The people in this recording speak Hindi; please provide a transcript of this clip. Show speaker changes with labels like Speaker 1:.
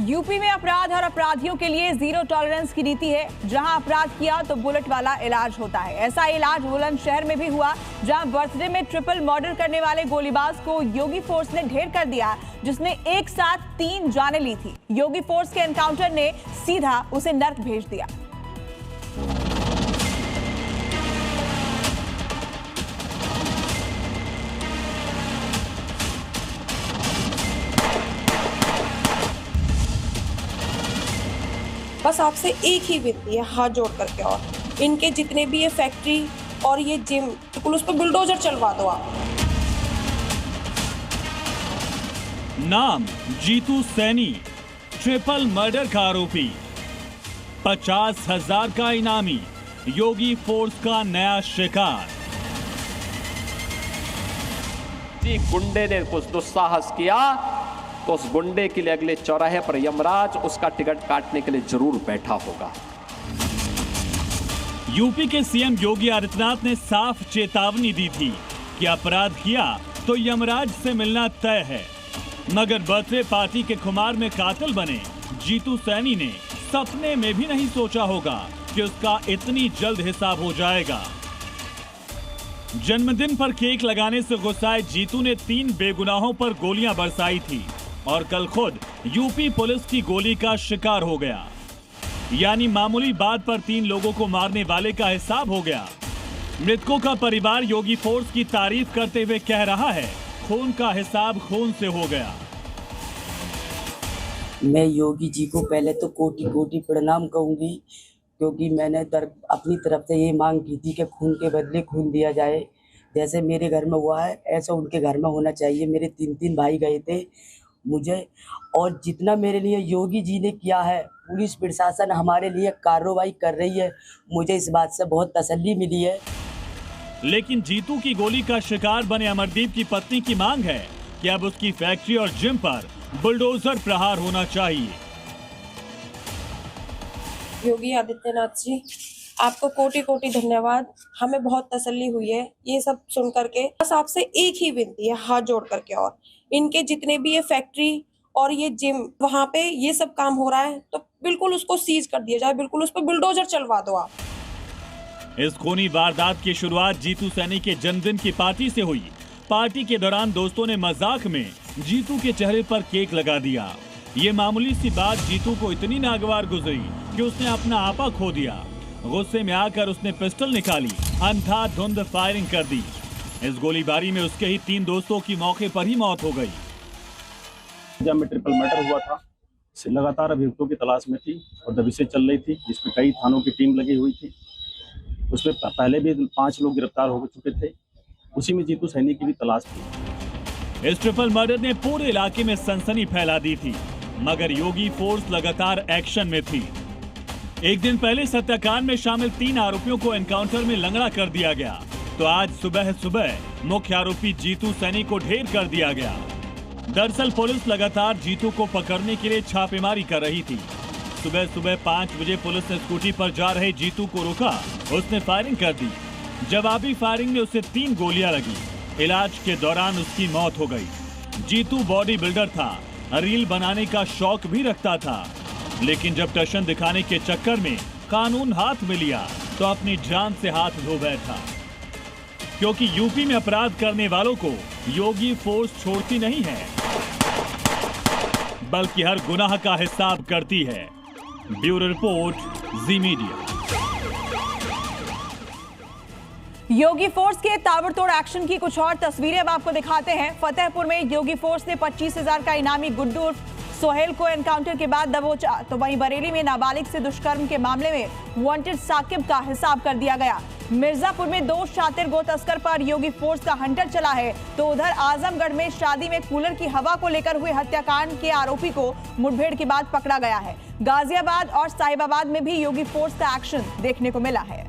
Speaker 1: यूपी में अपराध और अपराधियों के लिए जीरो टॉलरेंस की नीति है। जहां अपराध किया तो बुलेट वाला इलाज होता है। ऐसा इलाज बुलंदशहर में भी हुआ, जहां बर्थडे में ट्रिपल मर्डर करने वाले गोलीबाज को योगी फोर्स ने ढेर कर दिया, जिसने एक साथ 3 जानें ली थी। योगी फोर्स के एनकाउंटर ने सीधा उसे नर्क भेज दिया।
Speaker 2: बस आपसे एक ही विनती है, हाथ जोड़ करके, और इनके जितने भी ये फैक्ट्री और ये जिम, बिल्कुल उस पर बुलडोजर चलवा दो आप।
Speaker 3: नाम जीतू सैनी, ट्रिपल मर्डर का आरोपी, 50,000 का इनामी, योगी फोर्स का नया शिकार।
Speaker 4: गुंडे ने कुछ दुस्साहस किया तो उस गुंडे के लिए अगले चौराहे पर यमराज उसका टिकट काटने के लिए जरूर बैठा होगा।
Speaker 3: यूपी के सीएम योगी आदित्यनाथ ने साफ चेतावनी दी थी कि अपराध किया तो यमराज से मिलना तय है, मगर बर्थडे पार्टी के खुमार में कातिल बने जीतू सैनी ने सपने में भी नहीं सोचा होगा कि उसका इतनी जल्द हिसाब हो जाएगा। जन्मदिन पर केक लगाने से गुस्साए जीतू ने 3 बेगुनाहों पर गोलियां बरसाई थी और कल खुद यूपी पुलिस की गोली का शिकार हो गया। यानी मामूली बात पर 3 लोगों को मारने वाले का हिसाब हो गया। मृतकों का परिवार योगी फोर्स की तारीफ करते हुए कह रहा है, खून का हिसाब खून से हो गया।
Speaker 5: मैं योगी जी को पहले तो कोटि कोटि प्रणाम कहूंगी, क्योंकि मैंने अपनी तरफ से ये मांग की थी कि खून के बदले खून दिया जाए। जैसे मेरे घर में हुआ है ऐसा उनके घर में होना चाहिए। मेरे 3 भाई गए थे मुझे, और जितना मेरे लिए योगी जी ने किया है, पुलिस प्रशासन हमारे लिए कार्रवाई कर रही है, मुझे इस बात से बहुत तसल्ली मिली है।
Speaker 3: लेकिन जीतू की गोली का शिकार बने अमरदीप की पत्नी की मांग है कि अब उसकी फैक्ट्री और जिम पर बुलडोजर प्रहार होना चाहिए।
Speaker 2: योगी आदित्यनाथ जी, आपको कोटि कोटि धन्यवाद। हमें बहुत तसल्ली हुई है ये सब सुन करके। बस आपसे एक ही विनती है, हाथ जोड़ करके, और इनके जितने भी ये फैक्ट्री और ये जिम, वहां पे ये सब काम हो रहा है तो बिल्कुल उसको सीज कर दिया जाए, बिल्कुल उस पर बुलडोजर चलवा दो आप।
Speaker 3: इस खूनी वारदात की शुरुआत जीतू सैनी के जन्मदिन की पार्टी से हुई। पार्टी के दौरान दोस्तों ने मजाक में जीतू के चेहरे पर केक लगा दिया। ये मामूली सी बात जीतू को इतनी नागवार गुजरी कि उसने अपना आपा खो दिया। गुस्से में आकर उसने पिस्टल निकाली, अंधाधुंध फायरिंग कर दी। इस गोलीबारी में उसके ही 3 दोस्तों की मौके पर ही मौत हो गई।
Speaker 6: जब में ट्रिपल मर्डर हुआ था, लगातार अभियुक्तों की तलाश में थी और दबिशें चल रही थी, जिसमें कई थानों की टीम लगी हुई थी। उसमें पहले भी 5 लोग गिरफ्तार हो चुके थे। उसी में जीतू सैनी की भी तलाश थी।
Speaker 3: इस ट्रिपल मर्डर ने पूरे इलाके में सनसनी फैला दी थी, मगर योगी फोर्स लगातार एक्शन में थी। एक दिन पहले हत्याकांड में शामिल 3 आरोपियों को एनकाउंटर में लंगड़ा कर दिया गया, तो आज सुबह सुबह मुख्य आरोपी जीतू सैनी को ढेर कर दिया गया। दरअसल पुलिस लगातार जीतू को पकड़ने के लिए छापेमारी कर रही थी। सुबह सुबह 5 बजे पुलिस ने स्कूटी पर जा रहे जीतू को रोका, उसने फायरिंग कर दी। जवाबी फायरिंग में उसे 3 गोलियां लगी। इलाज के दौरान उसकी मौत हो गई। जीतू बॉडी बिल्डर था, रील बनाने का शौक भी रखता था, लेकिन जब टशन दिखाने के चक्कर में कानून हाथ में लिया तो अपनी जान से हाथ धो बैठा। क्योंकि यूपी में अपराध करने वालों को योगी फोर्स छोड़ती नहीं है, बल्कि हर गुनाह का हिसाब करती है। ब्यूरो रिपोर्ट, जी मीडिया।
Speaker 1: योगी फोर्स के ताबड़तोड़ एक्शन की कुछ और तस्वीरें अब आपको दिखाते हैं। फतेहपुर में योगी फोर्स ने 25,000 का इनामी गुड्डू सोहेल को एनकाउंटर के बाद दबोचा, तो वहीं बरेली में नाबालिग से दुष्कर्म के मामले में वांटेड साकिब का हिसाब कर दिया गया। मिर्जापुर में 2 शातिर गो तस्कर पर योगी फोर्स का हंटर चला है, तो उधर आजमगढ़ में शादी में कूलर की हवा को लेकर हुए हत्याकांड के आरोपी को मुठभेड़ के बाद पकड़ा गया है। गाजियाबाद और साहिबाबाद में भी योगी फोर्स का एक्शन देखने को मिला है।